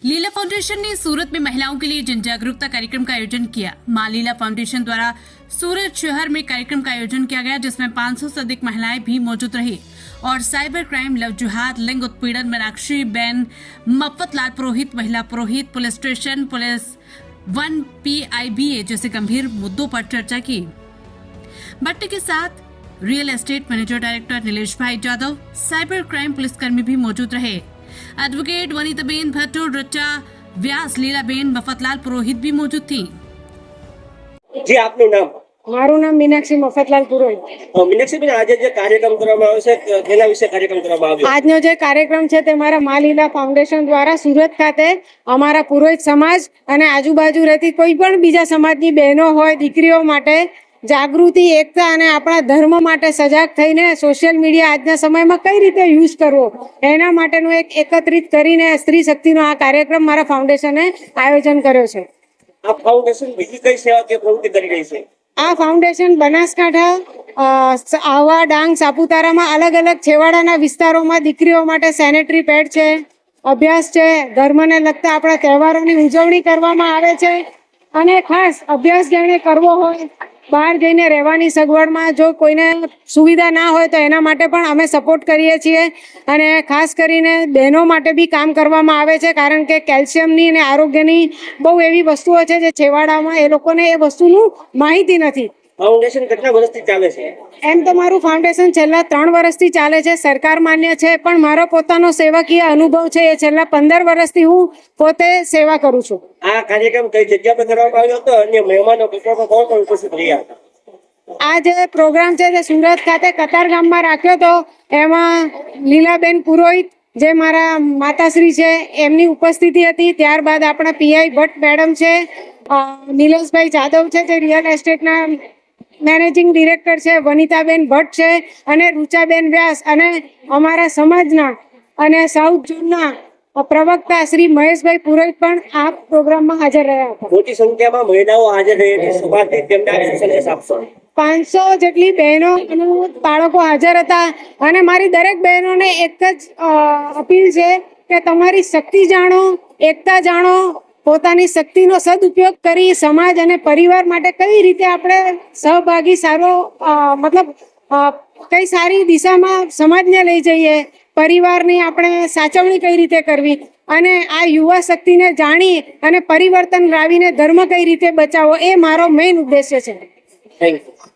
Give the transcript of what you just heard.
लीला foundation ने सूरत में महिलाओं के लिए जन जागरूकता कार्यक्रम का आयोजन किया। मां लीला फाउंडेशन द्वारा सूरत शहर में कार्यक्रम का आयोजन किया गया, जिसमें 500 से अधिक महिलाएं भी मौजूद रही और साइबर क्राइम, लव जिहाद, लिंग उत्पीड़न, मीनाक्षी बेन, मफतलाल पुरोहित, महिला पुरोहित, पुलिस स्टेशन, पुलिस 1 PIBA जैसे गंभीर मुद्दों पर चर्चा की। भट्टी के साथ real estate manager director Nilesh भाई जादव, साइबर क्राइम पुलिसकर्मी भी मौजूद रहे। एडवोकेट वनिताबेन भट्टो, रचा व्यास, लीलाबेन, मफतलाल पुरोहित भी मौजूद थी। जी, आपનું નામ? મારું નામ મીનાક્ષી મફતલાલ પુરોહિત। મીનાક્ષીબેન, આજે જે કાર્યક્રમ કરવામાં આવશે તેના વિશે કાર્યક્રમ કરવામાં આવ્યો? આજનો જે કાર્યક્રમ છે તે મારા મા લીલા ફાઉન્ડેશન દ્વારા સુરત ખાતે અમારા પુરોહિત સમાજ અને આજુબાજુ રહેતી કોઈ પણ બીજા સમાજની બહેનો હોય, દીકરીઓ માટે જાગૃતિ, એકતા અને આપણા ધર્મ માટે સજાગ થઈને સોશિયલ મીડિયા આજના સમયમાં કઈ રીતે યુઝ કરવો એના માટેનું એક એકત્રિત કરીને સ્ત્રી શક્તિનો આ કાર્યક્રમ મારા ફાઉન્ડેશને આયોજન કર્યો છે। આ ફાઉન્ડેશન બીજી કઈ સેવા કે પ્રવૃત્તિ કરી રહી છે? આ ફાઉન્ડેશન બનાસકાંઠા, આહવા, ડાંગ, સાપુતારામાં અલગ અલગ છેવાડાના વિસ્તારોમાં દીકરીઓ માટે સેનેટરી પેડ છે, અભ્યાસ છે, ધર્મને લગતા આપણા તહેવારોની ઉજવણી કરવામાં આવે છે અને ખાસ અભ્યાસ જેણે કરવો હોય, બહાર જઈને રહેવાની સગવડમાં જો કોઈને સુવિધા ના હોય તો એના માટે પણ અમે સપોર્ટ કરીએ છીએ અને ખાસ કરીને બહેનો માટે બી કામ કરવામાં આવે છે, કારણ કે કેલ્શિયમની અને આરોગ્યની બહુ એવી વસ્તુઓ છે જે છેવાડામાં એ લોકોને એ વસ્તુનું માહિતી નથી। ફાઉન્ડેશન કેટલા વર્ષથી ચાલે છે? એમ તો મારું ફાઉન્ડેશન છેલ્લા 3 વર્ષથી ચાલે છે, સરકાર માન્ય છે, પણ મારો પોતાનો સેવાકીય અનુભવ છે એ છેલ્લા 15 વર્ષથી હું પોતે સેવા કરું છું। આ કાર્યક્રમ કઈ જગ્યા પર કરવામાં આવ્યો હતો? અન્ય મહેમાનો કોણ ઉપસ્થિત રહ્યા હતા? આ જે પ્રોગ્રામ છે તે સુરત ખાતે કતાર ગામમાં રાખ્યો હતો। એમાં લીલાબેન પુરોહિત જે મારા માતાશ્રી છે એમની ઉપસ્થિતિ હતી। ત્યારબાદ આપણા PI ભટ્ટ મેડમ છે, નીલેશભાઈ જાદવ છે જે રિયલ એસ્ટેટના મેનેજિંગ ડિરેક્ટર છે, વનિતાબેન ભટ્ટ છે અને રૂચાબેન વ્યાસ અને અમારા સમાજના અને સાઉથ ઝોનના પ્રવક્તા શ્રી મહેશભાઈ પુરોહિત પણ આ પ્રોગ્રામમાં હાજર રહ્યા હતા। મોટી સંખ્યામાં મહિલાઓ હાજર રહી સભાથી તેમને સંદેશ આપશો? 500 જેટલી બહેનો અને બાળકો હાજર હતા અને મારી દરેક બહેનોને એક જ અપીલ છે કે તમારી શક્તિ જાણો, એકતા જાણો, પોતાની શક્તિનો સદુપયોગ કરી સમાજ અને પરિવાર માટે કઈ રીતે આપણે સહભાગી સારો કઈ સારી દિશામાં સમાજને લઈ જઈએ, પરિવારની આપણે સાચવણી કઈ રીતે કરવી અને આ યુવા શક્તિને જાણી અને પરિવર્તન લાવીને ધર્મ કઈ રીતે બચાવવો એ મારો મેઇન ઉદ્દેશ્ય છે। Thank you.